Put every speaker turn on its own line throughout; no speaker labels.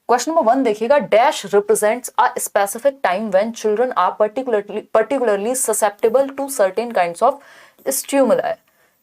Question number 1 देखिएगा, dash represents a specific time when children are particularly susceptible to certain kinds of stimuli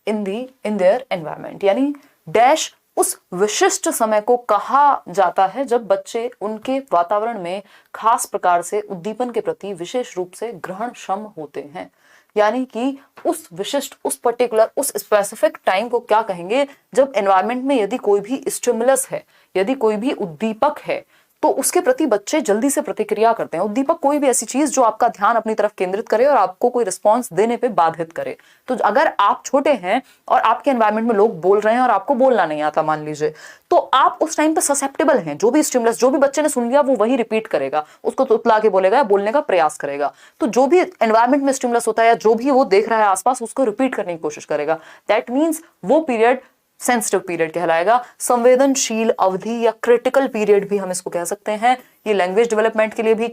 in their environment. यानी dash उस विशिष्ट समय को कहा जाता है जब बच्चे उनके वातावरण में खास प्रकार से उद्दीपन के प्रति विशेष रूप से ग्रहणक्षम होते हैं। यानी कि उस विशिष्ट, उस पर्टिकुलर, उस स्पेसिफिक टाइम को क्या कहेंगे, जब एनवायरनमेंट में यदि कोई भी स्टिमुलस है, यदि कोई भी उद्दीपक है, तो उसके प्रति बच्चे जल्दी से प्रतिक्रिया करते हैं। उद्दीपक कोई भी ऐसी चीज जो आपका ध्यान अपनी तरफ केंद्रित करे और आपको कोई रिस्पॉन्स देने पे बाधित करे। तो अगर आप छोटे हैं और आपके एनवायरनमेंट में लोग बोल रहे हैं और आपको बोलना नहीं आता मान लीजिए, तो आप उस टाइम पे ससेप्टेबल हैं। जो भी स्टिमुलस, जो भी बच्चे ने सुन लिया वो वही रिपीट करेगा, उसको तुतला के बोलेगा, बोलने का प्रयास करेगा। तो जो भी एनवायरनमेंट में स्टिमुलस होता है या जो भी वो देख रहा है आसपास, उसको रिपीट करने की कोशिश करेगा। दैट मीन्स वो पीरियड सेंसिटिव पीरियड कहलाएगा। संवेदनशील अवधि या क्रिटिकल पीरियड भी हम इसको कह सकते हैं। ये लैंग्वेज डेवलपमेंट के लिए भी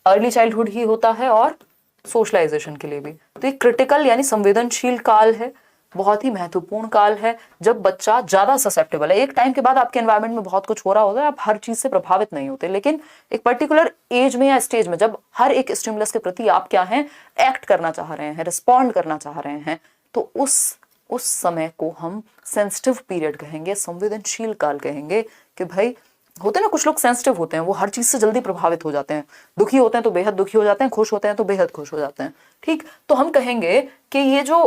अर्ली चाइल्डहुड ही होता है और सोशलाइजेशन के लिए भी। तो ये क्रिटिकल यानी संवेदनशील काल है, बहुत ही महत्वपूर्ण काल है जब बच्चा ज्यादा ससेप्टेबल है। एक टाइम के बाद आपके एनवायरनमेंट में बहुत कुछ हो रहा होता है, आप हर चीज से प्रभावित नहीं होते, लेकिन एक पर्टिकुलर एज में या स्टेज में जब हर एक स्टिमुलस के प्रति आप क्या हैं, एक्ट करना चाह रहे हैं, रिस्पॉन्ड करना चाह रहे हैं, तो उस समय को हम सेंसिटिव पीरियड कहेंगे, संवेदनशील काल कहेंगे। कि भाई होते ना कुछ लोग सेंसिटिव होते हैं, वो हर चीज से जल्दी प्रभावित हो जाते हैं, दुखी होते हैं तो बेहद दुखी हो जाते हैं, खुश होते हैं तो बेहद खुश हो जाते हैं। ठीक, तो हम कहेंगे कि ये जो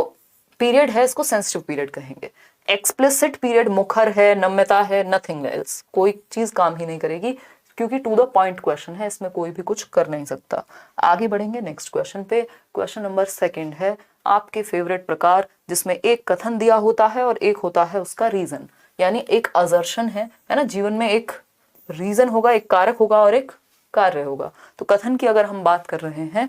पीरियड है इसको सेंसिटिव पीरियड कहेंगे। एक्सप्लिसिट पीरियड मुखर है, नम्यता है, नथिंग एल्स, कोई चीज काम ही नहीं करेगी क्योंकि टू द पॉइंट क्वेश्चन है, इसमें कोई भी कुछ कर नहीं सकता। आगे बढ़ेंगे नेक्स्ट क्वेश्चन पे। क्वेश्चन नंबर 2 है आपके फेवरेट प्रकार, जिसमें एक कथन दिया होता है और एक होता है उसका रीजन। यानी एक असर्शन है ना, जीवन में एक रीजन होगा, एक कारक होगा और एक कार्य होगा। तो कथन की अगर हम बात कर रहे हैं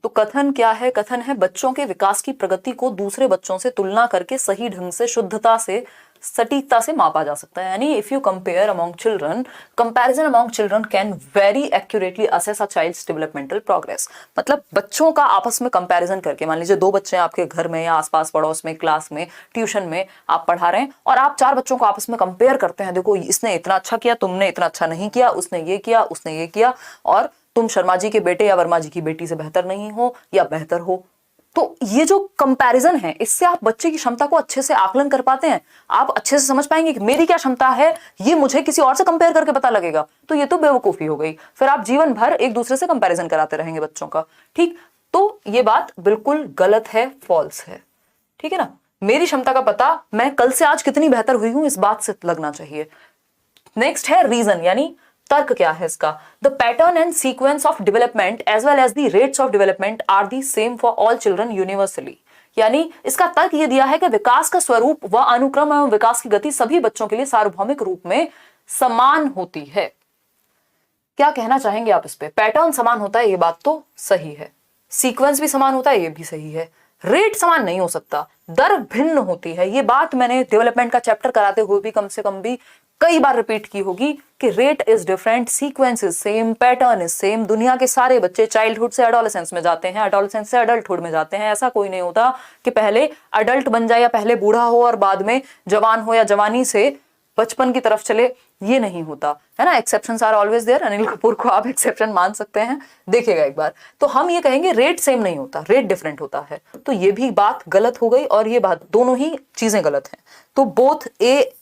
तो कथन क्या है? कथन है बच्चों के विकास की प्रगति को दूसरे बच्चों से तुलना करके सही ढंग से, शुद्धता से, सटीकता से मापा जा सकता है। यानी if you compare among children, comparison among children can very accurately assess a child's developmental progress. मतलब बच्चों का आपस में कंपैरिजन करके, मान लीजिए 2 बच्चे हैं आपके घर में या आसपास पड़ोस में, क्लास में, ट्यूशन में आप पढ़ा रहे हैं और आप 4 बच्चों को आपस में कंपेयर करते हैं, देखो इसने इतना अच्छा किया, तुमने इतना अच्छा नहीं किया, उसने ये किया, उसने ये किया, और तुम शर्मा जी के बेटे या वर्मा जी की बेटी से बेहतर नहीं हो या बेहतर हो। तो ये जो कंपैरिजन है, इससे आप बच्चे की क्षमता को अच्छे से आकलन कर पाते हैं। आप अच्छे से समझ पाएंगे कि मेरी क्या क्षमता है, ये मुझे किसी और से कंपेयर करके पता लगेगा। तो ये तो बेवकूफी हो गई, फिर आप जीवन भर एक दूसरे से कंपैरिजन कराते रहेंगे बच्चों का। ठीक, तो ये बात बिल्कुल गलत है, फॉल्स है। ठीक है ना, मेरी क्षमता का पता मैं कल से आज कितनी बेहतर हुई हूं इस बात से लगना चाहिए। नेक्स्ट है रीजन, यानी तर्क क्या है इसका? The pattern and sequence of development as well as the rates of development are the same for all children universally. यानी इसका तर्क ये दिया है कि विकास का स्वरूप व अनुक्रम एवं विकास की गति सभी बच्चों के लिए सार्वभौमिक रूप में समान होती है। क्या कहना चाहेंगे आप इस पे? पैटर्न समान होता है, ये बात तो सही है। सीक्वेंस भी समान होता है, ये भी सही है। रेट समान नहीं हो सकता, दर भिन्न होती है। ये बात मैंने डेवलपमेंट का चैप्टर कराते हुए भी कम से कम भी कई बार रिपीट की होगी कि rate is different, sequence is same, pattern is same. दुनिया के सारे बच्चे चाइल्डहुड से एडोलेसेंस में जाते हैं, एडोलेसेंस से अडल्टहुड में जाते हैं। ऐसा कोई नहीं होता कि पहले अडल्ट बन जाए या पहले बूढ़ा हो और बाद में जवान हो या जवानी से बचपन की तरफ चले, ये नहीं होता है ना। Exceptions are always there. Anil Kapoor को आप एक्सेप्शन मान सकते हैं, देखिएगा एक बार। तो हम ये कहेंगे रेट सेम नहीं होता, रेट डिफरेंट होता है। तो ये भी बात गलत हो गई और ये बात, दोनों ही चीजें गलत हैं। तो both A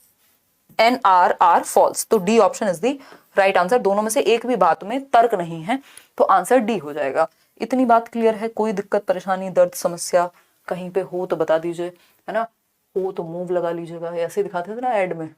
and R false. तो D option is the right answer. दोनों में से एक भी बात में तर्क नहीं है, तो आंसर डी हो जाएगा। इतनी बात क्लियर है? कोई दिक्कत, परेशानी, दर्द, समस्या कहीं पे हो तो बता दीजिए, है ना। हो तो मूव लगा लीजिएगा, ऐसे दिखाते थे ना ऐड में,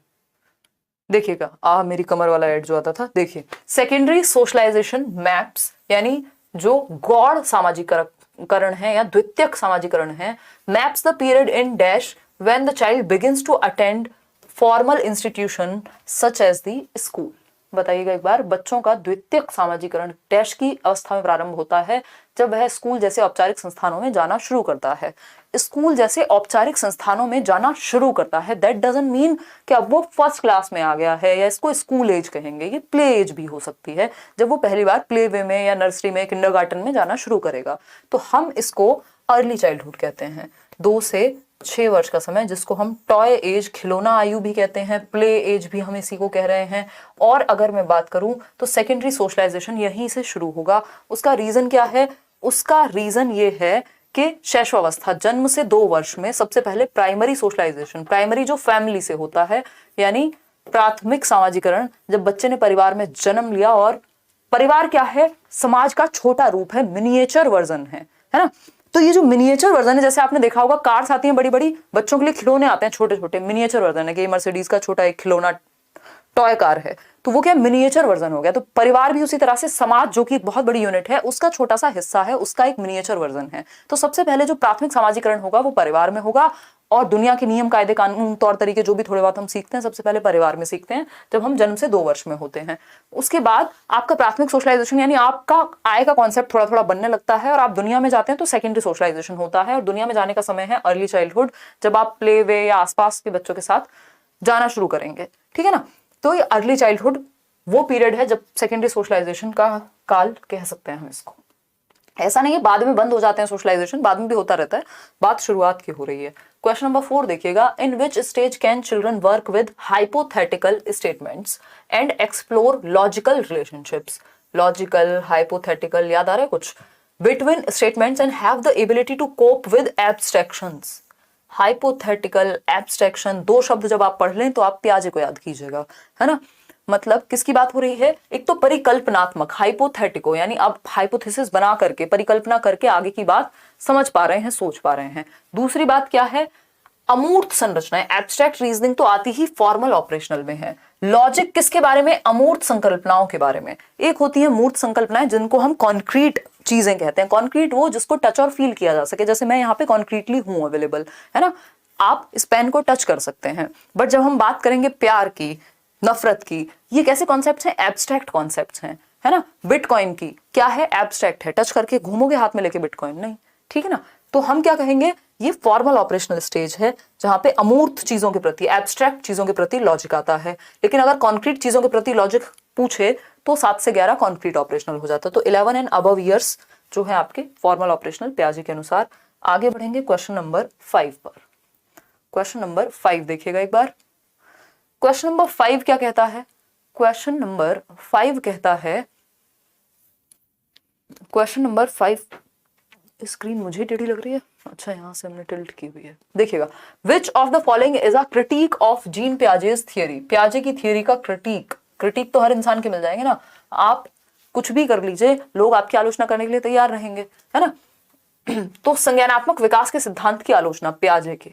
देखिएगा मेरी कमर वाला ऐड जो आता था, देखिए। सेकेंडरी सोशलाइजेशन मैप्स, यानी जो गौड़ सामाजिकरण है या द्वितीयक सामाजिकरण है, maps the period in dash when the child begins to attend formal institution such as the school. बताइएगा एक बार, बच्चों का द्वितीयक सामाजिकरण डैश की अवस्था में प्रारंभ होता है जब वह स्कूल जैसे औपचारिक संस्थानों में जाना शुरू करता है। स्कूल जैसे औपचारिक संस्थानों में जाना शुरू करता है, दैट डजंट मीन कि अब वो फर्स्ट क्लास में आ गया है या इसको स्कूल एज कहेंगे। ये प्ले एज भी हो सकती है, जब वो पहली बार प्ले वे में या नर्सरी में, किंडरगार्टन में जाना शुरू करेगा। तो हम इसको अर्ली चाइल्डहुड कहते हैं। 2 से 6 वर्ष का समय, जिसको हम टॉय एज, खिलौना आयु भी कहते हैं, प्ले एज भी हम इसी को कह रहे हैं। और अगर मैं बात करूं तो सेकेंडरी सोशलाइजेशन यहीं से शुरू होगा। उसका रीजन क्या है? उसका रीजन ये है कि शैशवावस्था, जन्म से 2 वर्ष में सबसे पहले प्राइमरी सोशलाइजेशन, प्राइमरी जो फैमिली से होता है, यानी प्राथमिक सामाजिकरण, जब बच्चे ने परिवार में जन्म लिया। और परिवार क्या है? समाज का छोटा रूप है, मिनिएचर वर्जन है ना। तो ये जो मिनिएचर वर्जन है, जैसे आपने देखा होगा कार्स आती हैं बड़ी बड़ी, बच्चों के लिए खिलौने आते हैं छोटे छोटे, मिनिएचर वर्जन है कि मर्सिडीज का छोटा एक खिलौना टॉय कार है, तो वो क्या मिनिएचर वर्जन हो गया। तो परिवार भी उसी तरह से समाज, जो कि एक बहुत बड़ी यूनिट है, उसका छोटा सा हिस्सा है, उसका एक मिनिएचर वर्जन है। तो सबसे पहले जो प्राथमिक सामाजिकरण होगा वो परिवार में होगा। और दुनिया के नियम, कायदे, कानून, तौर तरीके, जो भी थोड़े बहुत हम सीखते हैं, सबसे पहले परिवार में सीखते हैं, जब हम जन्म से 2 वर्ष में होते हैं। उसके बाद आपका प्राथमिक सोशलाइजेशन, यानी आपका आय का कॉन्सेप्ट थोड़ा थोड़ा बनने लगता है, और आप दुनिया में जाते हैं तो सेकेंडरी सोशलाइजेशन होता है। और दुनिया में जाने का समय है अर्ली चाइल्डहुड, जब आप प्ले वे या आसपास के बच्चों के साथ जाना शुरू करेंगे, ठीक है ना। तो ये अर्ली चाइल्डहुड वो पीरियड है जब सेकेंडरी सोशलाइजेशन का काल कह सकते हैं हम इसको। ऐसा नहीं है बाद में बंद हो जाते हैं सोशलाइजेशन, बाद में भी होता रहता है, बात शुरुआत की हो रही है। क्वेश्चन नंबर 4 देखिएगा, in which stage can children work with hypothetical statements and explore logical relationships. Logical, hypothetical, याद आ रहा है कुछ? Between statements and have the ability to cope with abstractions. Hypothetical, abstraction, 2 शब्द जब आप पढ़ लें तो आप पियाजे को याद कीजिएगा, है ना। मतलब किसकी बात हो रही है? एक तो परिकल्पनात्मक, हाइपोथेटिको, यानी आप हाइपोथेसिस बना करके, परिकल्पना करके आगे की बात समझ पा रहे हैं, सोच पा रहे हैं। दूसरी बात क्या है? अमूर्त संरचनाएं। एब्स्ट्रैक्ट रीजनिंग तो आती ही फॉर्मल ऑपरेशनल में है। लॉजिक किसके बारे में? अमूर्त संकल्पनाओं के बारे में। एक होती है मूर्त संकल्पनाएं, जिनको हम कॉन्क्रीट चीजें कहते हैं। कॉन्क्रीट वो जिसको टच और फील किया जा सके, जैसे मैं यहाँ पे कॉन्क्रीटली हूं अवेलेबल, है ना। आप इस पेन को टच कर सकते हैं। बट जब हम बात करेंगे प्यार की, नफरत की, ये कैसे कॉन्सेप्ट्स हैं? एब्स्ट्रैक्ट कॉन्सेप्ट्स हैं, है ना। बिटकॉइन की क्या है? एब्स्ट्रैक्ट है, टच करके घूमोगे हाथ में लेके बिटकॉइन नहीं, ठीक है ना। तो हम क्या कहेंगे? ये फॉर्मल ऑपरेशनल स्टेज है, जहां पे अमूर्त चीजों के प्रति, एब्स्ट्रैक्ट चीजों के प्रति लॉजिक आता है। लेकिन अगर कॉन्क्रीट चीजों के प्रति लॉजिक पूछे तो 7 से 11 कॉन्क्रीट ऑपरेशनल हो जाता है। तो 11 एंड अबव ईयर्स जो है आपके फॉर्मल ऑपरेशनल पियाजे के अनुसार। आगे बढ़ेंगे क्वेश्चन नंबर 5 पर। क्वेश्चन नंबर 5 देखिएगा एक बार। क्वेश्चन नंबर 5 क्या कहता है? क्वेश्चन नंबर 5 कहता है, क्वेश्चन नंबर 5, स्क्रीन मुझे टेढ़ी लग रही है, अच्छा यहाँ से हमने टिल्ट की हुई है। देखिएगा, which of the following is a critic of Jean Piaget's theory. पियाजे की थियरी का क्रिटिक, क्रिटिक तो हर इंसान के मिल जाएंगे ना, आप कुछ भी कर लीजिए, लोग आपकी आलोचना करने के लिए तैयार रहेंगे, है ना। तो संज्ञानात्मक विकास के सिद्धांत की आलोचना पियाजे के,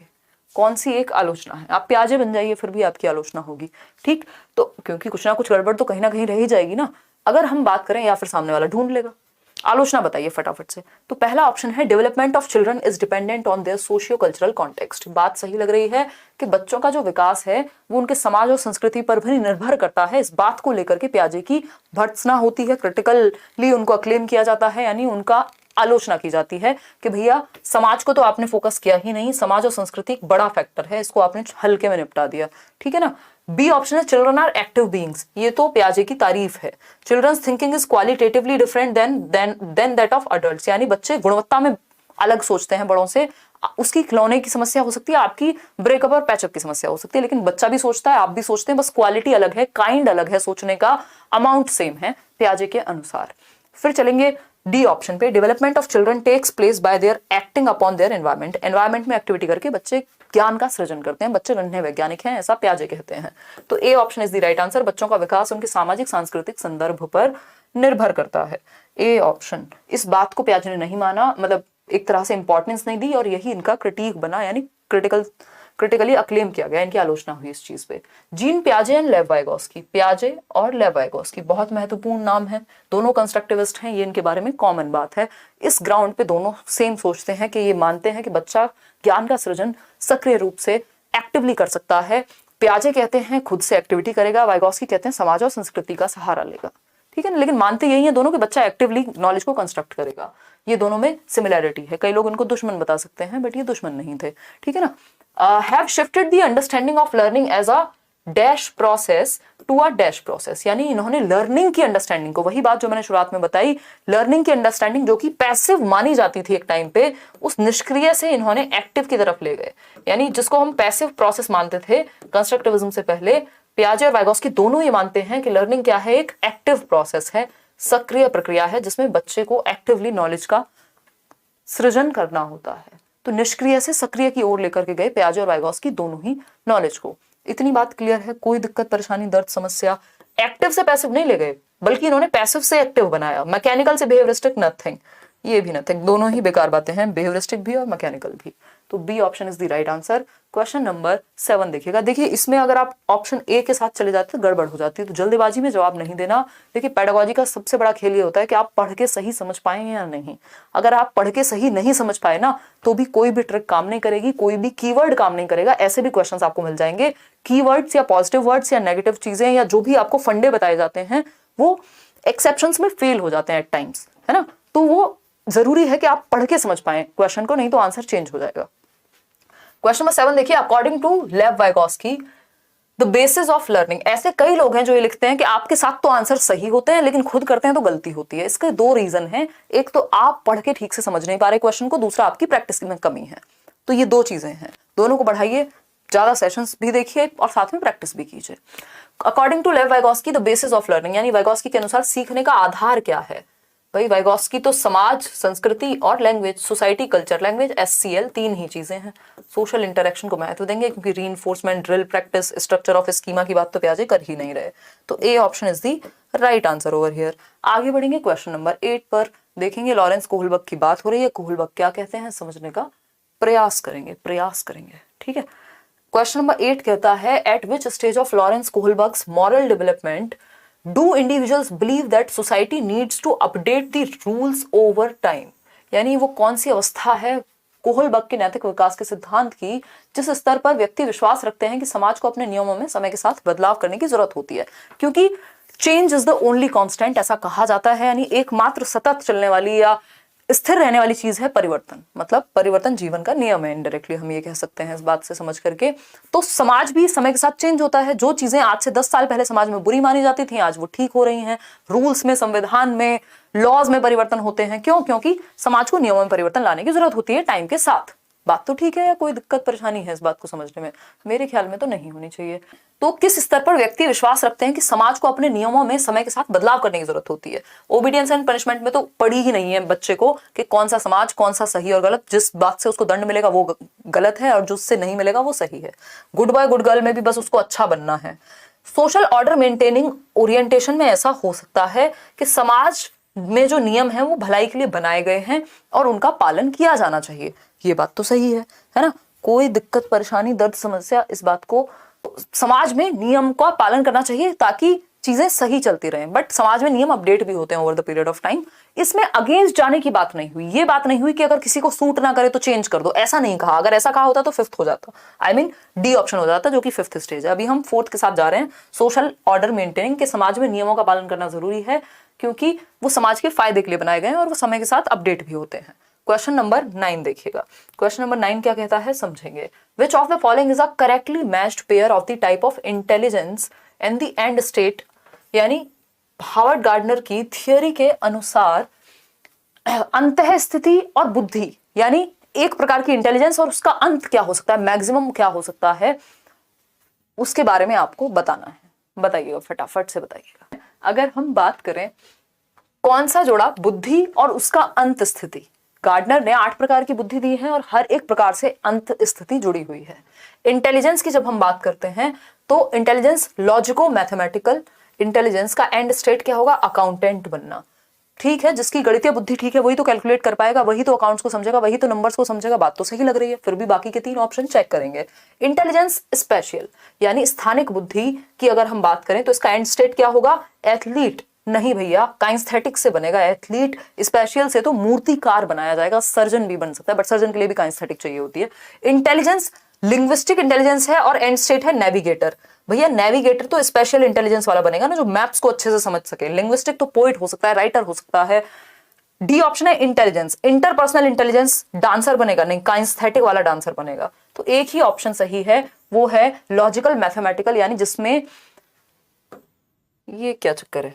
कौन सी एक आलोचना है? आप पियाजे बन जाइए फिर भी आपकी आलोचना होगी, ठीक। तो क्योंकि कुछ ना कुछ गड़बड़ तो कहीं ना कहीं रह ही जाएगी ना, अगर हम बात करें, या फिर सामने वाला ढूंढ लेगा। आलोचना बताइए फटाफट से। तो पहला ऑप्शन है, development of children is dependent on their socio cultural context. बात सही लग रही है कि बच्चों का जो विकास है वो उनके समाज और संस्कृति पर भी निर्भर करता है। इस बात को लेकर के पियाजे की भर्त्सना होती है, क्रिटिकली उनको अक्लेम किया जाता है, यानी उनका आलोचना की जाती है कि भैया समाज को तो आपने फोकस किया ही नहीं, समाज और संस्कृति एक बड़ा फैक्टर है, इसको आपने हल्के में निपटा दिया, ठीक है ना। बी ऑप्शन है, चिल्ड्रन आर एक्टिव बीइंग्स। ये तो पियाजे की तारीफ है। Children's thinking is qualitatively different than that of adults, यानी बच्चे गुणवत्ता में अलग सोचते हैं बड़ों से। उसकी खिलौने की समस्या हो सकती है, आपकी ब्रेकअप और पैचअप की समस्या हो सकती है, लेकिन बच्चा भी सोचता है, आप भी सोचते हैं, बस क्वालिटी अलग है, काइंड अलग है, सोचने का अमाउंट सेम है पियाजे के अनुसार। फिर चलेंगे डी ऑप्शन पे, development of children takes place by their acting upon their environment. Environment में एक्टिविटी करके बच्चे ज्ञान का सृजन करते हैं, बच्चे गहन वैज्ञानिक हैं, ऐसा पियाजे कहते हैं। तो A option is the right answer. बच्चों का विकास उनके सामाजिक सांस्कृतिक संदर्भ पर निर्भर करता है। A option. इस बात को पियाजे ने नहीं माना, मतलब एक तरह से इंपॉर्टेंस नहीं दी, और यही इनका क्रिटिक बना, यानी क्रिटिकली अक्लेम किया गया, इनकी आलोचना हुई इस चीज पे। जीन पियाजे एंड लेव वाइगोस्की। पियाजे और लेव वाइगोस्की बहुत महत्वपूर्ण नाम है, दोनों कंस्ट्रक्टिविस्ट हैं, ये इनके बारे में कॉमन बात है। इस ग्राउंड पे दोनों सेम सोचते हैं कि ये मानते हैं कि बच्चा ज्ञान का सृजन सक्रिय रूप से एक्टिवली कर सकता है। पियाजे कहते हैं खुद से एक्टिविटी करेगा, वाइगोस्की कहते हैं समाज और संस्कृति का सहारा लेगा, ठीक है ना। लेकिन मानते यही है दोनों कि बच्चा एक्टिवली नॉलेज को कंस्ट्रक्ट करेगा। ये दोनों में सिमिलैरिटी है, कई लोग इनको दुश्मन बता सकते हैं, बट ये दुश्मन नहीं थे, ठीक है ना। Have shifted the understanding of learning as a dash process to a dash process, यानी इन्होंने लर्निंग की अंडरस्टैंडिंग को, वही बात जो मैंने शुरुआत में बताई, लर्निंग की अंडरस्टैंडिंग जो कि पैसिव मानी जाती थी एक टाइम पे, उस निष्क्रिय से इन्होंने एक्टिव की तरफ ले गए। यानी जिसको हम पैसिव प्रोसेस मानते थे कंस्ट्रक्टिविज्म से पहले, पियाजे और वाइगोस्की दोनों ये मानते हैं कि लर्निंग क्या है, एक एक्टिव प्रोसेस है, सक्रिय प्रक्रिया है, जिसमें बच्चे को एक्टिवली नॉलेज का सृजन करना होता है। तो निष्क्रिय से सक्रिय की ओर लेकर के गए पियाजे और वाइगोस्की दोनों ही नॉलेज को। इतनी बात क्लियर है? कोई दिक्कत परेशानी दर्द समस्या? एक्टिव से पैसिव नहीं ले गए, बल्कि इन्होंने पैसिव से एक्टिव बनाया। मैकेनिकल से बिहेवियरिस्टिक नथिंग, ये भी नथिंग, दोनों ही बेकार बातें हैं, बिहेवियरिस्टिक भी और मैकेनिकल भी। तो B option is the right answer. Question number 7 देखिएगा। देखिए इसमें अगर आप ऑप्शन ए के साथ चले जाते तो गड़बड़ हो जाती है, तो जल्दबाजी में जवाब नहीं देना। देखिए पेडागोजी का सबसे बड़ा खेल ये होता है कि आप पढ़ के सही समझ पाएंगे या नहीं। अगर आप पढ़ के सही नहीं समझ पाए ना, तो भी कोई भी ट्रिक काम नहीं करेगी, कोई भी कीवर्ड काम नहीं करेगा। ऐसे भी क्वेश्चंस आपको मिल जाएंगे, कीवर्ड्स या पॉजिटिव वर्ड्स या नेगेटिव चीजें या जो भी आपको फंडे बताए जाते हैं वो एक्सेप्शंस में फेल हो जाते हैं एट टाइम्स, है ना। तो वो जरूरी है कि आप पढ़ के समझ पाए क्वेश्चन को, नहीं तो आंसर चेंज हो जाएगा। क्वेश्चन नंबर 7 देखिए, अकॉर्डिंग टू लेव Vygotsky the basis of learning. ऐसे कई लोग हैं जो ये लिखते हैं कि आपके साथ तो आंसर सही होते हैं लेकिन खुद करते हैं तो गलती होती है। इसके दो रीजन हैं, एक तो आप पढ़ के ठीक से समझ नहीं पा रहे क्वेश्चन को, दूसरा आपकी प्रैक्टिस में कमी है। तो ये दो चीजें हैं, दोनों को बढ़ाइए, ज्यादा सेशंस भी देखिए और साथ में प्रैक्टिस भी कीजिए। अकॉर्डिंग टू लेव Vygotsky the basis of learning, यानी वाइगोस्की के अनुसार सीखने का आधार क्या है। भाई वाइगोस्की तो समाज, संस्कृति और language, society, culture, language, SCL, तीन ही चीजें हैं। सोशल इंटरेक्शन को महत्व देंगे क्योंकि reinforcement, drill, practice, structure of schema की बात तो प्याजे कर ही नहीं रहे। तो A option is the right answer over here. आगे बढ़ेंगे क्वेश्चन नंबर 8 पर। देखेंगे लॉरेंस कोहलबर्ग की बात हो रही है, कोहलबर्ग क्या कहते हैं समझने का प्रयास करेंगे। ठीक है। क्वेश्चन नंबर 8 कहता है, at which stage of Lawrence Kohlberg's moral development do individuals believe that society needs to update the rules over time। यानी वो कौन सी अवस्था है कोहलबर्ग के नैतिक विकास के सिद्धांत की जिस स्तर पर व्यक्ति विश्वास रखते हैं कि समाज को अपने नियमों में समय के साथ बदलाव करने की जरूरत होती है। क्योंकि change is the only constant, ऐसा कहा जाता है, यानी एकमात्र सतत चलने वाली या स्थिर रहने वाली चीज है परिवर्तन। मतलब परिवर्तन जीवन का नियम है, इनडायरेक्टली हम ये कह सकते हैं इस बात से समझ करके। तो समाज भी समय के साथ चेंज होता है। जो चीजें आज से 10 साल पहले समाज में बुरी मानी जाती थी, आज वो ठीक हो रही हैं। रूल्स में, संविधान में, लॉज में परिवर्तन होते हैं। क्यों? क्योंकि समाज को नियमों में परिवर्तन लाने की जरूरत होती है टाइम के साथ। बात तो ठीक है, या कोई दिक्कत परेशानी है इस बात को समझने में? मेरे ख्याल में तो नहीं होनी चाहिए। तो किस स्तर पर व्यक्ति विश्वास रखते हैं कि समाज को अपने नियमों में समय के साथ बदलाव करने की जरूरत होती है। ओबीडियंस एंड पनिशमेंट में तो पड़ी ही नहीं है बच्चे को कि कौन सा समाज, कौन सा सही और गलत। जिस बात से उसको दंड मिलेगा वो गलत है और जिससे नहीं मिलेगा वो सही है। गुड बॉय गुड गर्ल में भी बस उसको अच्छा बनना है। सोशल ऑर्डर मेंटेनिंग ओरिएंटेशन में ऐसा हो सकता है कि समाज में जो नियम है वो भलाई के लिए बनाए गए हैं और उनका पालन किया जाना चाहिए। ये बात तो सही है ना। कोई दिक्कत परेशानी दर्द समस्या इस बात को, समाज में नियम का पालन करना चाहिए ताकि चीजें सही चलती रहें। बट समाज में नियम अपडेट भी होते हैं over the period of time. इसमें अगेंस्ट जाने की बात नहीं हुई। ये बात नहीं हुई कि अगर किसी को सूट ना करे तो चेंज कर दो, ऐसा नहीं कहा। अगर ऐसा कहा होता तो 5th हो जाता, आई मीन डी ऑप्शन हो जाता, जो कि 5th स्टेज है। अभी हम 4th के साथ जा रहे हैं, सोशल ऑर्डर मेंटेनिंग के समाज में नियमों का पालन करना जरूरी है क्योंकि वो समाज के फायदे के लिए बनाए गए हैं और वो समय के साथ अपडेट भी होते हैं। क्वेश्चन नंबर 9 देखिएगा। क्वेश्चन नंबर 9 क्या कहता है समझेंगे। विच of the following is a correctly matched pair of the type of intelligence and the end state. यानी हावर्ड गार्डनर की थियोरी के अनुसार अंतः स्थिति और बुद्धि, यानी एक प्रकार की इंटेलिजेंस और उसका अंत क्या हो सकता है, मैक्सिमम क्या हो सकता है, उसके बारे में आपको बताना है। बताइएगा, फटाफट से बताइएगा। अगर हम बात करें कौन सा जोड़ा बुद्धि और उसका अंत स्थिति, गार्डनर ने 8 प्रकार की बुद्धि दी है और हर एक प्रकार से अंत स्थिति जुड़ी हुई है। इंटेलिजेंस की जब हम बात करते हैं तो इंटेलिजेंस लॉजिको मैथमेटिकल, इंटेलिजेंस का एंड स्टेट क्या होगा, अकाउंटेंट बनना। ठीक है, जिसकी गणितीय बुद्धि ठीक है वही तो कैलकुलेट कर पाएगा, वही तो अकाउंट्स को समझेगा, वही तो नंबर्स को समझेगा। बात तो सही लग रही है, फिर भी बाकी के 3 ऑप्शन चेक करेंगे। इंटेलिजेंस स्पेशल यानी स्थानिक बुद्धि की अगर हम बात करें तो इसका एंड स्टेट क्या होगा, एथलीट। नहीं भैया, काइंस्थेटिक से बनेगा एथलीट। स्पेशल से तो मूर्तिकार बनाया जाएगा, सर्जन भी बन सकता है, बट सर्जन के लिए भी काइंस्थेटिक चाहिए होती है। इंटेलिजेंस लिंग्विस्टिक इंटेलिजेंस है और एंड स्टेट है नेविगेटर। भैया नेविगेटर तो स्पेशल इंटेलिजेंस वाला बनेगा ना, जो मैप्स को अच्छे से समझ सके। लिंग्विस्टिक तो पोइट हो सकता है, राइटर हो सकता है। डी ऑप्शन है इंटेलिजेंस। इंटरपर्सनल इंटेलिजेंस डांसर बनेगा, नहीं काइंस्थेटिक वाला डांसर बनेगा। तो एक ही ऑप्शन सही है, वो है लॉजिकल मैथमेटिकल, यानी जिसमें ये क्या चक्कर है,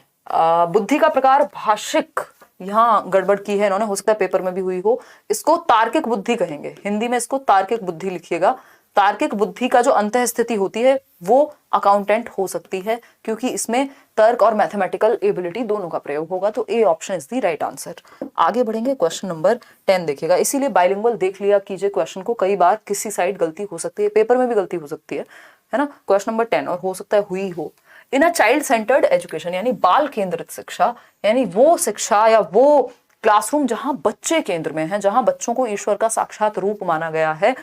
बुद्धि का प्रकार भाषिक, यहाँ गड़बड़ की है इन्होंने, हो सकता है पेपर में भी हुई हो। इसको तार्किक बुद्धि कहेंगे, हिंदी में इसको तार्किक बुद्धि लिखिएगा। तार्किक बुद्धि का जो अंतः स्थिति होती है वो अकाउंटेंट हो सकती है, क्योंकि इसमें तर्क और मैथमेटिकल एबिलिटी दोनों का प्रयोग होगा। तो A option is the right answer. आगे बढ़ेंगे, क्वेश्चन नंबर 10 देखिएगा। इसीलिए बाइलिंगुअल देख लिया कीजिए क्वेश्चन को, कई बार किसी साइड गलती हो सकती है, पेपर में भी गलती हो सकती है ना। क्वेश्चन नंबर 10, और हो सकता है हुई हो। इन अ चाइल्ड सेंटर्ड एजुकेशन, यानी बाल केंद्रित शिक्षा, यानी वो शिक्षा या वो क्लासरूम जहां बच्चे केंद्र में है, जहां बच्चों को ईश्वर का साक्षात रूप माना गया है,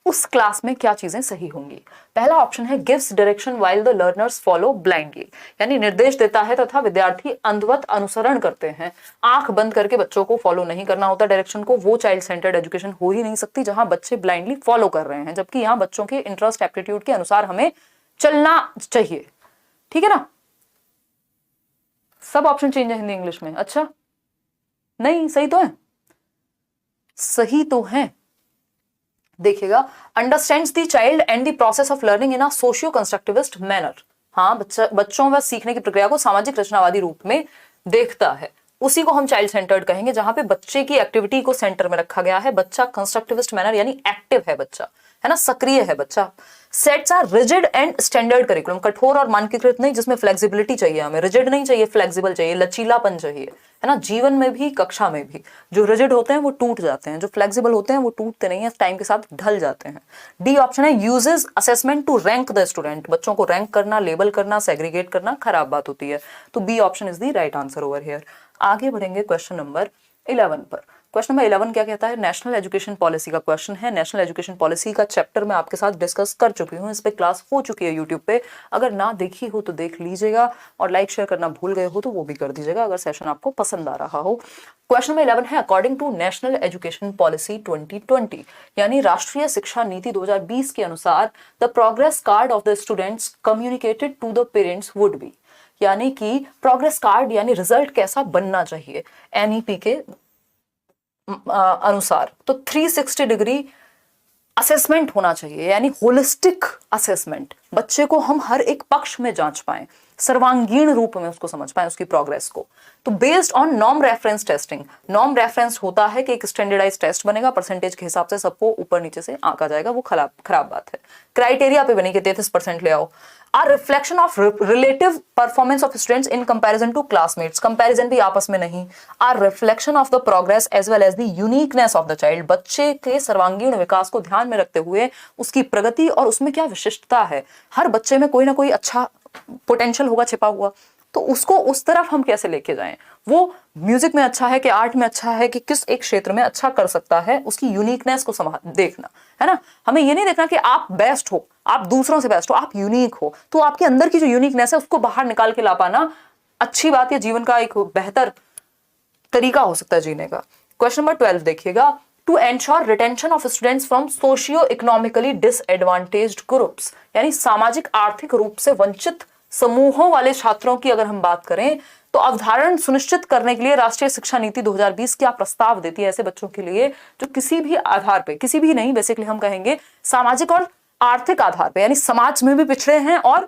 उस क्लास में क्या चीजें सही होंगी। पहला ऑप्शन है gives direction while the learners follow blindly, यानी निर्देश देता है तथा विद्यार्थी अंधवत अनुसरण करते हैं। आंख बंद करके बच्चों को फॉलो नहीं करना होता डायरेक्शन को, वो चाइल्ड सेंटर्ड एजुकेशन हो ही नहीं सकती जहां बच्चे ब्लाइंडली फॉलो कर रहे हैं, जबकि यहाँ बच्चों के इंटरेस्ट एप्टीट्यूड के अनुसार हमें चलना चाहिए। ठीक है ना, सब ऑप्शन चेंज है हिंदी इंग्लिश में। अच्छा नहीं, सही तो है, सही तो है। देखिएगा, understands the child and the process of learning in a socio constructivist manner. हाँ, बच्चों व सीखने की प्रक्रिया को सामाजिक रचनावादी रूप में देखता है, उसी को हम चाइल्ड सेंटर्ड कहेंगे, जहां पे बच्चे की एक्टिविटी को सेंटर में रखा गया है। बच्चा कंस्ट्रक्टिविस्ट मैनर यानी एक्टिव है बच्चा, है ना, सक्रिय है बच्चा। Sets are rigid and standard curriculum, कठोर और मानकीकृत नहीं, जिसमें फ्लेक्सिबिलिटी चाहिए, हमें रिजिड नहीं चाहिए, फ्लेक्सिबल चाहिए, लचीलापन चाहिए, है ना। जीवन में भी कक्षा में भी जो रिजिड होते हैं वो टूट जाते हैं, जो फ्लेक्सिबल होते हैं वो टूटते नहीं है, टाइम के साथ ढल जाते हैं। डी ऑप्शन है uses assessment to rank the student, बच्चों को रैंक करना, लेबल करना, सेग्रीगेट करना खराब बात होती है। तो B option is the right answer over here. आगे बढ़ेंगे क्वेश्चन नंबर 11 पर। क्वेश्चन नंबर 11 क्या कहता है, नेशनल एजुकेशन पॉलिसी का क्वेश्चन है। नेशनल एजुकेशन पॉलिसी का चैप्टर मैं आपके साथ डिस्कस कर चुकी हूँ, इस पे क्लास हो चुकी है यूट्यूब पे, अगर ना देखी हो तो देख लीजिएगा, और लाइक शेयर करना भूल गए हो तो वो भी कर दीजिएगा अगर सेशन आपको पसंद आ रहा हो। क्वेश्चन नंबर 11 है, according to national education policy 2020, यानी राष्ट्रीय शिक्षा नीति 2020 के अनुसार the progress card of the students communicated to the parents would be, यानी कि प्रोग्रेस कार्ड यानी रिजल्ट कैसा बनना चाहिए एनईपी के अनुसार। तो 360 डिग्री असेसमेंट होना चाहिए, यानी होलिस्टिक असेसमेंट, बच्चे को हम हर एक पक्ष में जांच पाएं, सर्वांगीण रूप में उसको समझ पाएं, उसकी प्रोग्रेस को। तो based on norm reference testing, norm reference होता है कि एक स्टैंडर्डाइज टेस्ट बनेगा, परसेंटेज के हिसाब से सबको ऊपर नीचे से आंका जाएगा, वो खराब बात है। क्राइटेरिया पे बनी कि 33% ले आओ। Are reflection of relative performance of students in comparison to classmates, comparison भी आपस में नहीं। Are reflection of the progress as well as the uniqueness of the child, बच्चे के सर्वांगीण विकास को ध्यान में रखते हुए उसकी प्रगति और उसमें क्या विशिष्टता है। हर बच्चे में कोई ना कोई अच्छा पोटेंशियल होगा छिपा हुआ, तो उसको उस तरफ हम कैसे लेके जाएं। वो म्यूजिक में अच्छा है कि आर्ट में अच्छा है कि किस एक क्षेत्र में अच्छा कर सकता है, उसकी यूनिकनेस को देखना है ना। हमें ये नहीं देखना कि आप बेस्ट हो, आप दूसरों से बेस्ट हो, आप यूनिक हो, तो आपके अंदर की जो यूनिकनेस है उसको बाहर निकाल के ला पाना अच्छी बात है, जीवन का एक बेहतर तरीका हो सकता है जीने का। क्वेश्चन नंबर 12 देखिएगा, to ensure retention of students from socio economically disadvantaged groups, यानी सामाजिक आर्थिक रूप से वंचित समूहों वाले छात्रों की अगर हम बात करें, तो अवधारण सुनिश्चित करने के लिए राष्ट्रीय शिक्षा नीति 2020 क्या प्रस्ताव देती है ऐसे बच्चों के लिए जो किसी भी आधार पे, किसी भी नहीं, बेसिकली हम कहेंगे सामाजिक और आर्थिक आधार पे, यानी समाज में भी पिछड़े हैं और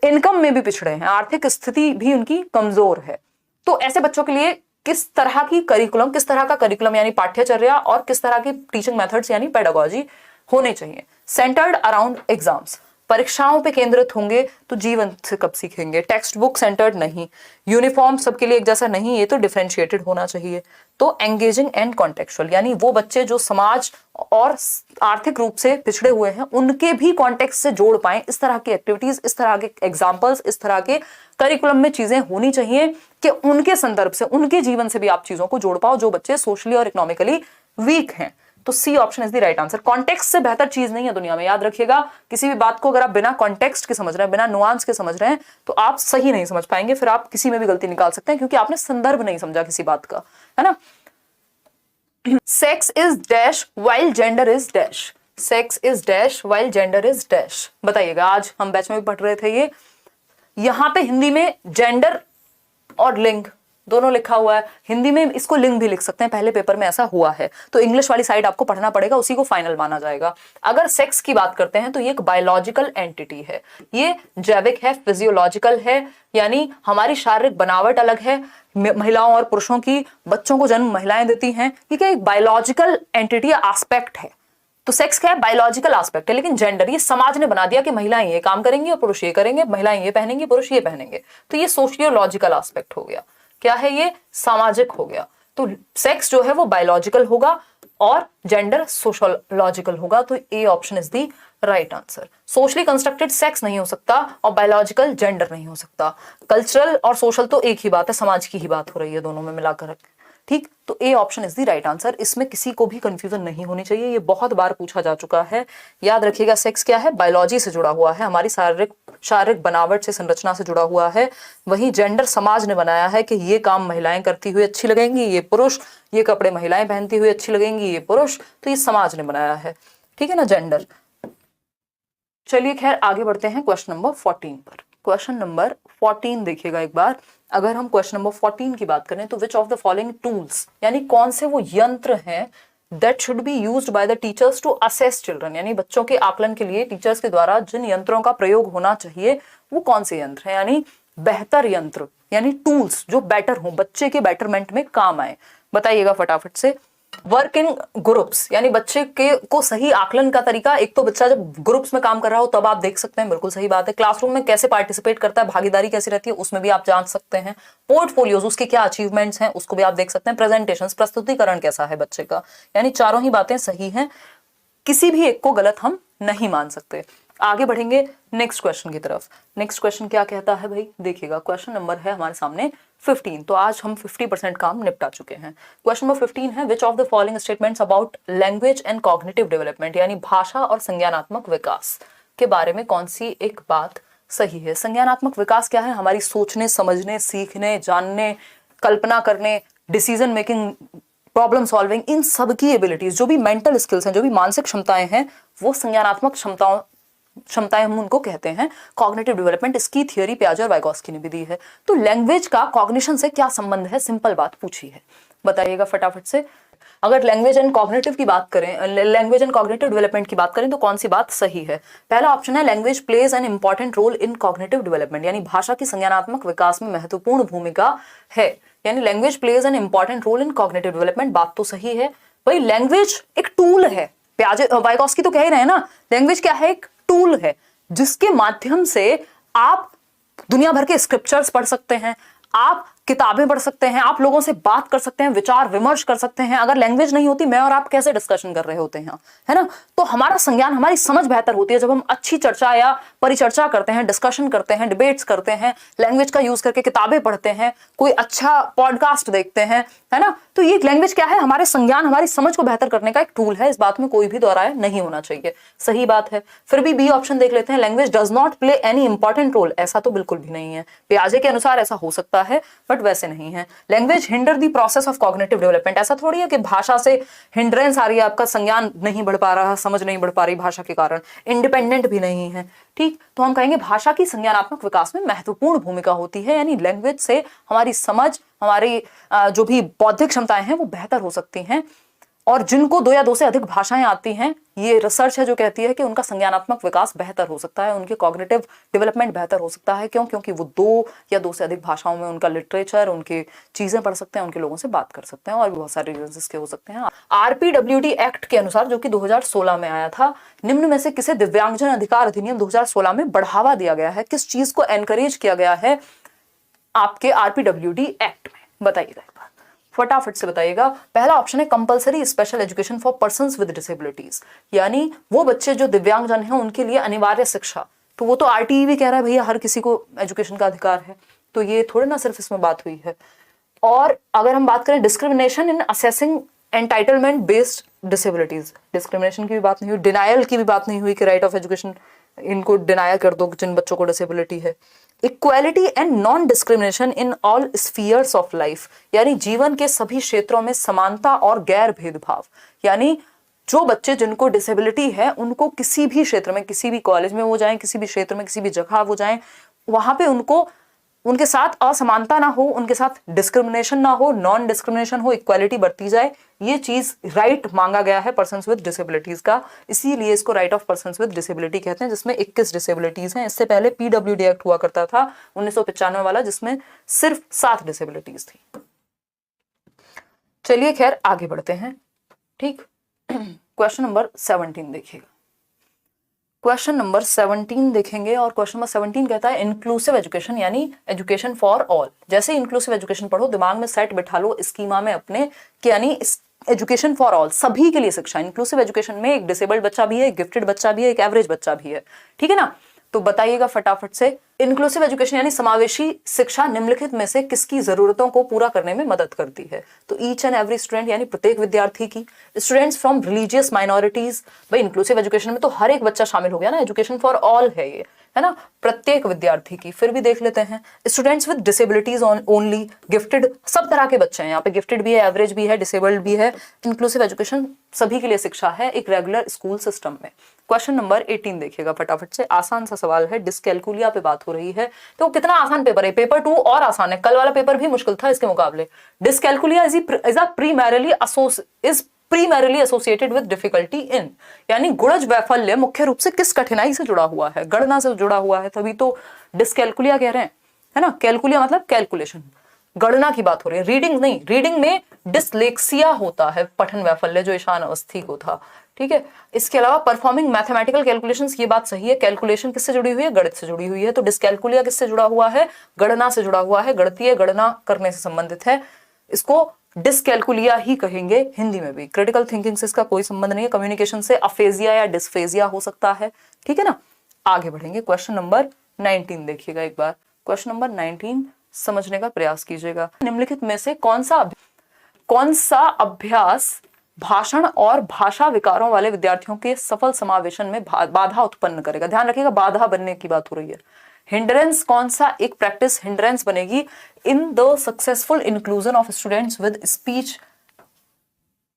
इनकम में भी पिछड़े हैं, आर्थिक स्थिति भी उनकी कमजोर है। तो ऐसे बच्चों के लिए किस तरह का करिकुलम यानी पाठ्यचर्या और किस तरह की टीचिंग मेथड्स यानी पेडागोजी होने चाहिए। सेंटर्ड अराउंड एग्जाम्स, परीक्षाओं पे केंद्रित होंगे तो जीवन से कब सीखेंगे। टेक्स्ट बुक सेंटर्ड नहीं, यूनिफॉर्म सबके लिए एक जैसा नहीं, ये तो डिफरेंशिएटेड होना चाहिए। तो एंगेजिंग एंड कॉन्टेक्चुअल, यानी वो बच्चे जो समाज और आर्थिक रूप से पिछड़े हुए हैं उनके भी कॉन्टेक्स्ट से जोड़ पाएं, इस तरह की एक्टिविटीज, इस तरह के एग्जाम्पल्स, इस तरह के करिकुलम में चीजें होनी चाहिए कि उनके संदर्भ से, उनके जीवन से भी आप चीजों को जोड़ पाओ जो बच्चे सोशली और इकोनॉमिकली वीक हैं। तो C option is the right answer. Context से बेहतर चीज नहीं है दुनिया में, याद रखिएगा। किसी भी बात को अगर आप बिना कॉन्टेक्स्ट के समझ रहे हैं, बिना नुआंस के समझ रहे हैं, तो आप सही नहीं समझ पाएंगे, फिर आप किसी में भी गलती निकाल सकते हैं क्योंकि आपने संदर्भ नहीं समझा किसी बात का, है ना। Sex is dash while gender is dash, sex is dash while gender is dash. बताइएगा, आज हम बैच में भी पढ़ रहे थे ये। यहां पे हिंदी में जेंडर और लिंग दोनों लिखा हुआ है। हिंदी में इसको लिंग भी लिख सकते हैं, पहले पेपर में ऐसा हुआ है, तो इंग्लिश वाली साइड आपको पढ़ना पड़ेगा, उसी को फाइनल माना जाएगा। अगर सेक्स की बात करते हैं तो ये एक बायोलॉजिकल एंटिटी है, ये जैविक है, फिजियोलॉजिकल है, यानी हमारी शारीरिक बनावट अलग है महिलाओं और पुरुषों की। बच्चों को जन्म महिलाएं देती हैं, ये क्या एक बायोलॉजिकल एंटिटी एस्पेक्ट है। तो सेक्स क्या है? बायोलॉजिकल एस्पेक्ट है। लेकिन जेंडर, ये समाज ने बना दिया कि महिलाएं ये काम करेंगी और पुरुष ये करेंगे, महिलाएं ये पहनेंगी, पुरुष ये पहनेंगे, तो ये सोशियोलॉजिकल एस्पेक्ट हो गया। क्या है ये? सामाजिक हो गया। तो सेक्स जो है वो बायोलॉजिकल होगा और जेंडर सोशियोलॉजिकल होगा। तो A option is the right answer. Socially constructed sex नहीं हो सकता और बायोलॉजिकल जेंडर नहीं हो सकता। कल्चरल और सोशल तो एक ही बात है, समाज की ही बात हो रही है दोनों में मिलाकर, ठीक। तो A option is the right answer. इसमें किसी को भी कंफ्यूजन नहीं होनी चाहिए, ये बहुत बार पूछा जा चुका है। याद रखिएगा, सेक्स क्या है? बायोलॉजी से जुड़ा हुआ है, हमारी शारीरिक बनावट से, संरचना से जुड़ा हुआ है। वहीं जेंडर समाज ने बनाया है कि ये काम महिलाएं करती हुई अच्छी लगेंगी, ये पुरुष, ये कपड़े महिलाएं पहनती हुई अच्छी लगेंगी, ये पुरुष, तो ये समाज ने बनाया है, ठीक है ना, जेंडर। चलिए खैर आगे बढ़ते हैं क्वेश्चन नंबर 14 पर। क्वेश्चन नंबर 14 देखिएगा एक बार। अगर हम क्वेश्चन नंबर 14 की बात करें तो which of the following tools, यानी कौन से वो यंत्र हैं that should be used by the teachers to assess children, यानी बच्चों के आकलन के लिए टीचर्स के द्वारा जिन यंत्रों का प्रयोग होना चाहिए वो कौन से यंत्र हैं, यानी बेहतर यंत्र, यानी टूल्स जो बेटर हो, बच्चे के बेटरमेंट में काम आए। बताइएगा फटाफट से। वर्क इन ग्रुप्स, यानी बच्चे के को सही आकलन का तरीका, एक तो बच्चा जब ग्रुप्स में काम कर रहा हो तब आप देख सकते हैं, बिल्कुल सही बात है। क्लासरूम में कैसे पार्टिसिपेट करता है, भागीदारी कैसी रहती है, उसमें भी आप जान सकते हैं। पोर्टफोलियोज, उसके क्या अचीवमेंट्स हैं, उसको भी आप देख सकते हैं। प्रेजेंटेशंस, प्रस्तुतिकरण कैसा है बच्चे का, यानी चारों ही बातें सही हैं, किसी भी एक को गलत हम नहीं मान सकते। आगे बढ़ेंगे नेक्स्ट क्वेश्चन की तरफ। नेक्स्ट क्वेश्चन क्या कहता है भाई, देखिएगा क्वेश्चन नंबर है हमारे सामने 15। तो आज हम 50% काम निपटा चुके हैं। क्वेश्चन नंबर 15 है, विच of the following statements about language and cognitive development, यानी भाषा और संज्ञानात्मक विकास के बारे में कौन सी एक बात सही है। संज्ञानात्मक विकास क्या है? हमारी सोचने, समझने, सीखने, जानने, कल्पना करने, डिसीजन मेकिंग, प्रॉब्लम सॉल्विंग, इन सब की एबिलिटीज, जो भी मेंटल स्किल्स हैं, जो भी मानसिक क्षमताएं हैं, वो संज्ञानात्मक क्षमताएं हम उनको कहते हैं। कॉग्निटिव डेवलपमेंट, इसकी थियरी पियाजे और वाइगोस्की ने भी दी है। तो लैंग्वेज का कॉग्निशन से क्या संबंध है? सिंपल बात पूछी है, बताइएगा फटाफट से। अगर लैंग्वेज एंड कॉग्निटिव की बात करें, लैंग्वेज एंड कॉग्निटिव डेवलपमेंट की बात करें तो कौन सी बात सही है? पहला ऑप्शन है, language plays an important role in cognitive development, यानी भाषा की संज्ञानात्मक विकास में महत्वपूर्ण भूमिका है, यानी language plays an important role in cognitive development. बात तो सही है भाई, लैंग्वेज एक टूल है, पियाजे वाइगोस्की तो कह ही रहे हैं ना, लैंग्वेज क्या है? एक टूल है जिसके माध्यम से आप दुनिया भर के स्क्रिप्चर्स पढ़ सकते हैं, आप किताबें पढ़ सकते हैं, आप लोगों से बात कर सकते हैं, विचार विमर्श कर सकते हैं। अगर लैंग्वेज नहीं होती, मैं और आप कैसे डिस्कशन कर रहे होते हैं, है ना? तो हमारा संज्ञान, हमारी समझ बेहतर होती है जब हम अच्छी चर्चा या परिचर्चा करते हैं, डिस्कशन करते हैं, डिबेट्स करते हैं, लैंग्वेज का यूज करके किताबें पढ़ते हैं, कोई अच्छा पॉडकास्ट देखते हैं, है ना? तो ये लैंग्वेज क्या है? हमारे संज्ञान, हमारी समझ को बेहतर करने का एक टूल है। इस बात में कोई भी दोहराया नहीं होना चाहिए, सही बात है। फिर भी बी ऑप्शन देख लेते हैं, language does not play any important role. ऐसा तो बिल्कुल भी नहीं है, पियाजे के अनुसार ऐसा हो सकता है बट वैसे नहीं है। Language hinder the process of cognitive development, ऐसा थोड़ी है कि भाषा से हिंड्रेंस आ रही है, आपका संज्ञान नहीं बढ़ पा रहा, समझ नहीं बढ़ पा रही भाषा के कारण, इंडिपेंडेंट भी नहीं है, ठीक। तो हम कहेंगे भाषा की संज्ञानात्मक विकास में महत्वपूर्ण भूमिका होती है, यानी लैंग्वेज से हमारी समझ, हमारी जो भी बौद्धिक क्षमताएं हैं वो बेहतर हो सकती हैं। और जिनको 2 या 2 से अधिक भाषाएं आती हैं, ये रिसर्च है जो कहती है कि उनका संज्ञानात्मक विकास बेहतर हो सकता है, उनके कॉग्निटिव डेवलपमेंट बेहतर हो सकता है। क्यों? क्योंकि वो 2 या 2 से अधिक भाषाओं में उनका लिटरेचर, उनकी चीजें पढ़ सकते हैं, उनके लोगों से बात कर सकते हैं, और भी बहुत सारे रीजंस इसके हो सकते हैं। RPWD एक्ट के अनुसार, जो कि 2016 में आया था, निम्न में से किसे दिव्यांगजन अधिकार अधिनियम 2016 में बढ़ावा दिया गया है? किस चीज को एनकरेज किया गया है आपके RPWD एक्ट में? बताइएगा एक बार फटाफट से बताइएगा। पहला ऑप्शन है compulsory special education for persons with disabilities, यानी वो बच्चे जो दिव्यांगजन हैं उनके लिए अनिवार्य शिक्षा। तो वो तो RTE भी कह रहा है भैया हर किसी को एजुकेशन का अधिकार है, तो ये थोड़े ना सिर्फ इसमें बात हुई है। और अगर हम बात करें discrimination in assessing entitlement based disabilities, discrimination की भी बात नहीं हुई, डिनायल की भी बात नहीं हुई कि राइट ऑफ एजुकेशन इनको डिनाया कर दो जिन बच्चों को डिसेबिलिटी है। Equality and non discrimination in all spheres of life, यानी जीवन के सभी क्षेत्रों में समानता और गैर भेदभाव, यानी जो बच्चे जिनको डिसेबिलिटी है उनको किसी भी क्षेत्र में, किसी भी कॉलेज में वो जाएं, किसी भी क्षेत्र में, किसी भी जगह वो जाएं, वहां पे उनको उनके साथ असमानता ना हो, उनके साथ डिस्क्रिमिनेशन ना हो, नॉन डिस्क्रिमिनेशन हो, इक्वालिटी बढ़ती जाए, ये चीज राइट मांगा गया है पर्सन्स विद डिसेबिलिटीज का, इसीलिए इसको right of persons with disability कहते हैं, जिसमें 21 डिसेबिलिटीज हैं। इससे पहले पीडब्ल्यूडी एक्ट हुआ करता था 1995 वाला, जिसमें सिर्फ 7 डिसेबिलिटीज थी। चलिए खैर आगे बढ़ते हैं। ठीक, क्वेश्चन नंबर 17 देखिएगा। क्वेश्चन नंबर 17 देखेंगे और क्वेश्चन नंबर 17 कहता है इंक्लूसिव एजुकेशन यानी एजुकेशन फॉर ऑल। जैसे इंक्लूसिव एजुकेशन पढ़ो, दिमाग में सेट बिठा लो स्कीमा में अपने कि यानी एजुकेशन फॉर ऑल, सभी के लिए शिक्षा। इंक्लूसिव एजुकेशन में एक डिसेबल्ड बच्चा भी है, एक गिफ्टेड बच्चा भी है, एक एवरेज बच्चा भी है, ठीक है ना। तो बताइएगा फटाफट से, इंक्लूसिव एजुकेशन यानी समावेशी शिक्षा निम्नलिखित में से किसकी जरूरतों को पूरा करने में मदद करती है। तो ईच एंड एवरी स्टूडेंट यानी प्रत्येक विद्यार्थी की, स्टूडेंट्स फ्रॉम रिलीजियस माइनॉरिटीज, भाई इंक्लूसिव एजुकेशन में तो हर एक बच्चा शामिल हो गया ना, एजुकेशन फॉर ऑल है ये, है ना, प्रत्येक विद्यार्थी की। फिर भी देख लेते हैं, students with disabilities only, gifted, सब तरह के बच्चे हैं यहाँ पे, गिफ्टेड भी है, एवरेज भी है, डिसेबल्ड भी है। इंक्लूसिव एजुकेशन सभी के लिए शिक्षा है एक रेगुलर स्कूल सिस्टम में। क्वेश्चन नंबर 18 देखिएगा फटाफट से, आसान सा सवाल है, डिस्कैलकुलिया पे बात हो रही है। तो कितना आसान पेपर है, पेपर 2 और आसान है, कल वाला पेपर भी मुश्किल था इसके मुकाबले। Dyscalculia is primarily associated with difficulty in, यानी गुणज वैफल्य मुख्य रूप से किस कठिनाई से जुड़ा हुआ है, गणना से जुड़ा हुआ है, तभी तो डिस्कैलकुलिया कह रहे हैं, है ना। कैलकुलिया मतलब कैलकुलेशन, गणना की बात हो रही है, रीडिंग नहीं। रीडिंग में डिसलेक्सिया होता है, पठन वैफल्य, जो ईशान अवस्थी को था, ठीक है। इसके अलावा परफॉर्मिंग मैथमेटिकल कैलकुलेशंस, ये बात सही है, कैलकुलेशन किससे जुड़ी हुई है, गणित से जुड़ी हुई है। तो डिस्कैलकुलिया किससे जुड़ा हुआ है, गणना से जुड़ा हुआ है, गणितीय गणना करने से संबंधित है, इसको डिस्कैलकुलिया ही कहेंगे हिंदी में भी। क्रिटिकल थिंकिंग से इसका कोई संबंध नहीं है, कम्युनिकेशन से अफेजिया या डिस्फेजिया हो सकता है, ठीक है ना। आगे बढ़ेंगे, क्वेश्चन नंबर 19 देखिएगा एक बार। क्वेश्चन नंबर 19 समझने का प्रयास कीजिएगा। निम्नलिखित में से कौन सा अभ्यास भाषण और भाषा विकारों वाले विद्यार्थियों के सफल समावेशन में बाधा उत्पन्न करेगा। ध्यान रखिएगा, बाधा बनने की बात हो रही है। हिंड्रेंस, कौन सा एक प्रैक्टिस हिंड्रेंस बनेगी in the successful inclusion of students with speech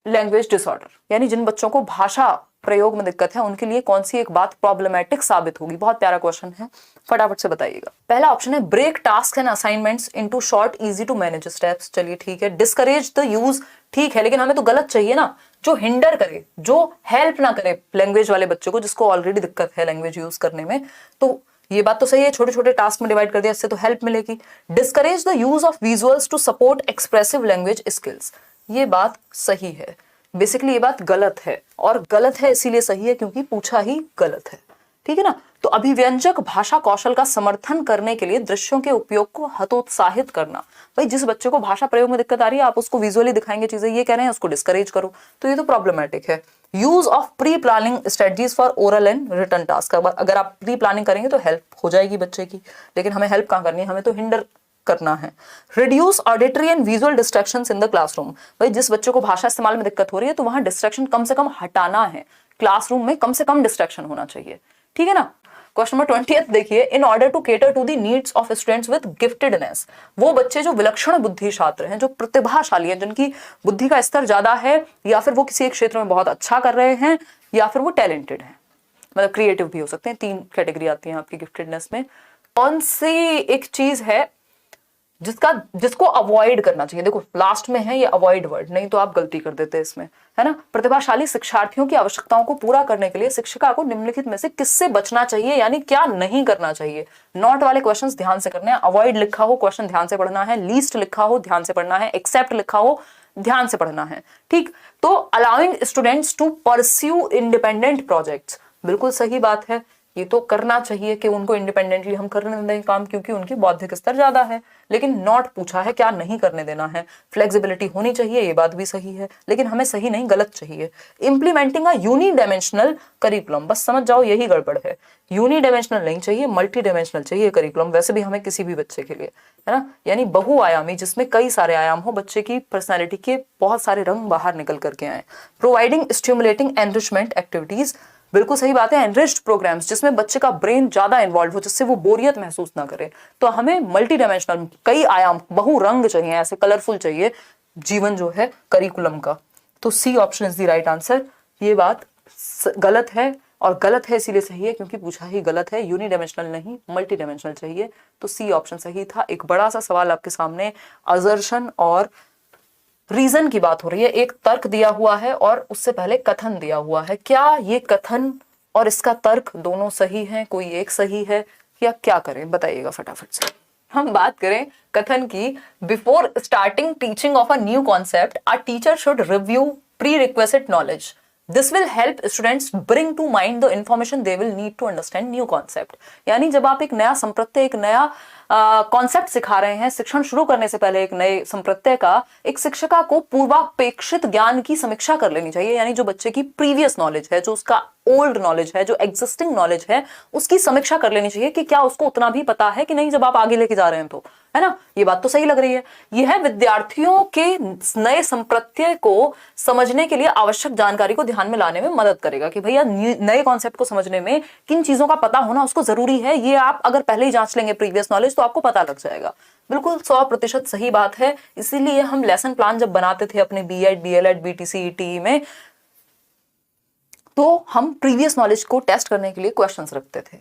language disorder, यानी जिन बच्चों को भाषा प्रयोग में दिक्कत है उनके लिए कौन सी एक बात प्रॉब्लमेटिक साबित होगी। बहुत प्यारा क्वेश्चन है, फटाफट से बताइएगा। पहला ऑप्शन है break task and assignments into short easy to manage steps. चलिए ठीक है। डिस्करेज द यूज, ठीक है, लेकिन हमें तो गलत चाहिए ना, जो हिंडर करे, जो हेल्प ना करे लैंग्वेज वाले बच्चों को, जिसको ऑलरेडी दिक्कत है लैंग्वेज यूज करने में। तो ये बात तो सही है, छोटे छोटे टास्क में डिवाइड कर दिया, इससे तो हेल्प मिलेगी। Discourage the use of visuals to support expressive language skills, ये बात सही है। बेसिकली ये बात गलत है, और गलत है इसीलिए सही है क्योंकि पूछा ही गलत है, ठीक है ना। तो अभिव्यंजक भाषा कौशल का समर्थन करने के लिए दृश्यों के उपयोग को हतोत्साहित करना। भाई जिस बच्चे को भाषा प्रयोग में दिक्कत आ रही है, आप उसको विजुअली दिखाएंगे चीजें, ये कह रहे हैं उसको डिस्करेज करो, तो ये तो प्रॉब्लमेटिक है। Use of pre planning strategies for oral and written task, अगर आप प्री प्लानिंग करेंगे तो हेल्प हो जाएगी बच्चे की, लेकिन हमें हेल्प कहाँ करनी है, हमें तो हिंडर करना है। Reduce auditory and visual distractions in the classroom, भाई जिस बच्चे को भाषा इस्तेमाल में दिक्कत हो रही है तो वहां डिस्ट्रैक्शन कम से कम हटाना है, क्लासरूम में कम से कम डिस्ट्रैक्शन होना चाहिए, ठीक है ना। क्वेश्चन नंबर 20 देखिए, in order to cater to the needs of students with giftedness, वो बच्चे जो विलक्षण बुद्धि छात्र हैं, जो प्रतिभाशाली हैं, जिनकी बुद्धि का स्तर ज्यादा है, या फिर वो किसी एक क्षेत्र में बहुत अच्छा कर रहे हैं, या फिर वो टैलेंटेड हैं, मतलब क्रिएटिव भी हो सकते हैं। 3 कैटेगरी आती है आपकी गिफ्टेडनेस में। कौन सी एक चीज है जिसको अवॉइड करना चाहिए। देखो लास्ट में है ये अवॉइड वर्ड, नहीं तो आप गलती कर देते इसमें, है ना। प्रतिभाशाली शिक्षार्थियों की आवश्यकताओं को पूरा करने के लिए शिक्षिका को निम्नलिखित में से किससे बचना चाहिए, यानी क्या नहीं करना चाहिए। नॉट वाले क्वेश्चंस ध्यान से करने हैं, अवॉइड लिखा हो क्वेश्चन ध्यान से पढ़ना है, लीस्ट लिखा हो ध्यान से पढ़ना है, एक्सेप्ट लिखा हो ध्यान से पढ़ना है, ठीक। तो allowing students to pursue independent projects, बिल्कुल सही बात है, ये तो करना चाहिए कि उनको इंडिपेंडेंटली हम करने दें काम, क्योंकि उनकी बौद्धिक स्तर ज्यादा है। लेकिन नॉट पूछा है क्या नहीं करने देना है। फ्लेक्सिबिलिटी होनी चाहिए, ये बात भी सही है, लेकिन हमें सही नहीं गलत चाहिए। इंप्लीमेंटिंग अ यूनिडायमेंशनल करिकुलम, बस समझ जाओ यही गड़बड़ है। यूनिडायमेंशनल नहीं चाहिए, मल्टी डायमेंशनल चाहिए करिकुलम, वैसे भी हमें किसी भी बच्चे के लिए, है ना, यानी बहुआयामी, जिसमें कई सारे आयाम हो, बच्चे की पर्सनैलिटी के बहुत सारे रंग बाहर निकल करके आए। प्रोवाइडिंग स्टिमुलेटिंग एनरिचमेंट एक्टिविटीज, बिल्कुल सही बात है। एनरिच्ड प्रोग्राम्स, जिसमें बच्चे का ब्रेन ज्यादा इन्वॉल्व हो, जिससे वो बोरियत महसूस ना करे। तो हमें मल्टी डायमेंशनल, कई आयाम, बहु रंग चाहिए, ऐसे कलरफुल चाहिए जीवन जो है करिकुलम का। तो C option is the right answer. ये बात गलत है, और गलत है इसीलिए सही है क्योंकि पूछा ही गलत है, यूनिडायमेंशनल नहीं मल्टी डायमेंशनल चाहिए, तो सी ऑप्शन सही था। एक बड़ा सा सवाल आपके सामने, असर्शन और रीजन की बात हो रही है, एक तर्क दिया हुआ है और उससे पहले कथन दिया हुआ है, क्या ये कथन और इसका तर्क दोनों सही हैं, कोई एक सही है, या क्या करें बताइएगा फटाफट से। हम बात करें कथन की, before starting teaching of a new concept a teacher should review pre requested knowledge, this will help students bring to mind the information they will need to understand new concept. यानी जब आप एक नया संप्रत्यय, एक नया कॉन्सेप्ट सिखा रहे हैं, शिक्षण शुरू करने से पहले एक नए संप्रत्यय का, एक शिक्षिका को पूर्वापेक्षित ज्ञान की समीक्षा कर लेनी चाहिए। यानी जो बच्चे की प्रीवियस नॉलेज है, जो उसका ओल्ड नॉलेज है, जो एग्जिस्टिंग नॉलेज है, उसकी समीक्षा कर लेनी चाहिए कि क्या उसको उतना भी पता है कि नहीं, जब आप आगे लेके जा रहे हैं तो, है ना। ये बात तो सही लग रही है। यह विद्यार्थियों के नए संप्रत्यय को समझने के लिए आवश्यक जानकारी को ध्यान में लाने में मदद करेगा कि भैया नए कॉन्सेप्ट को समझने में किन चीजों का पता होना उसको जरूरी है। ये आप अगर पहले ही जांच लेंगे प्रीवियस नॉलेज तो आपको पता लग जाएगा। बिल्कुल 100% सही बात है। इसीलिए हम लेसन प्लान जब बनाते थे अपने बीएड, डीएलएड, बीटीसी, ईटीई में, तो हम प्रीवियस नॉलेज को टेस्ट करने के लिए क्वेश्चंस रखते थे।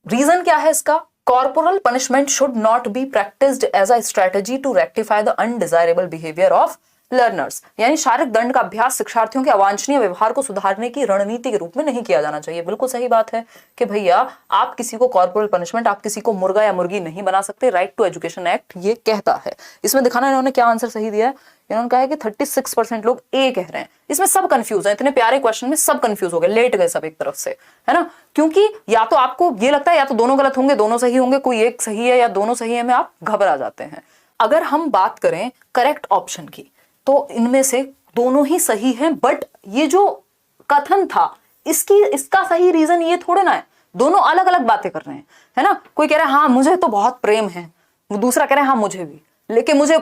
रीजन क्या है इसका? Corporal punishment should not be practised as a strategy to rectify the undesirable behaviour of learners. यानी शारीरिक दंड का अभ्यास शिक्षार्थियों के अवांछनीय व्यवहार को सुधारने की रणनीति के रूप में नहीं किया जाना चाहिए। बिल्कुल सही बात है कि भैया आप किसी को कॉर्पोरल पनिशमेंट, आप किसी को मुर्गा या मुर्गी नहीं बना सकते। राइट टू एजुकेशन एक्ट ये कहता है। इसमें दिखाना इन्होंने क्या आंसर सही दिया है, इन्होंने कहा है कि 36% लोग ए कह रहे हैं। इसमें सब कंफ्यूज है, इतने प्यारे क्वेश्चन में सब कंफ्यूज हो गए, लेट गए सब एक तरफ से, है ना। क्योंकि या तो आपको ये लगता है या तो दोनों गलत होंगे, दोनों सही होंगे, कोई एक सही है या दोनों सही है में आप घबरा जाते हैं। अगर हम बात करें करेक्ट ऑप्शन की तो इनमें से दोनों ही सही हैं, बट ये जो कथन था इसका सही रीजन ये थोड़े ना है, दोनों अलग अलग बातें कर रहे हैं, है ना। कोई कह रहा है हाँ मुझे तो बहुत प्रेम है, वो दूसरा कह रहा है हाँ मुझे भी, लेकिन मुझे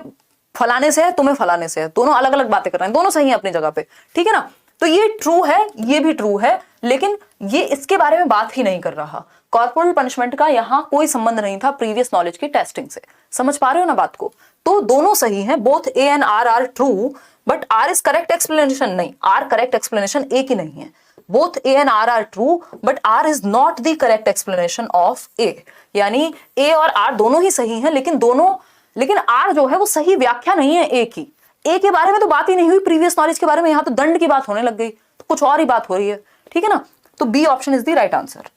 फलाने से है, तुम्हें फलाने से है। दोनों अलग अलग बातें कर रहे हैं, दोनों सही है अपनी जगह पे, ठीक है ना। तो ये ट्रू है, ये भी ट्रू है, लेकिन ये इसके बारे में बात ही नहीं कर रहा। कॉर्पोरल पनिशमेंट का यहां कोई संबंध नहीं था प्रीवियस नॉलेज की टेस्टिंग से। समझ पा रहे हो ना बात को? तो दोनों सही हैं, both A and R are true, but R is correct explanation नहीं, आर करेक्ट एक्सप्लेनेशन ए की नहीं है। Both A and R are true, but R is not the correct explanation of A. यानी ए और are दोनों ही सही हैं, लेकिन आर जो है वो सही व्याख्या नहीं है ए की। ए के बारे में तो बात ही नहीं हुई प्रीवियस नॉलेज के बारे में, यहां तो दंड की बात होने लग गई, तो कुछ और ही बात हो रही है, ठीक है ना। तो B option is the right answer.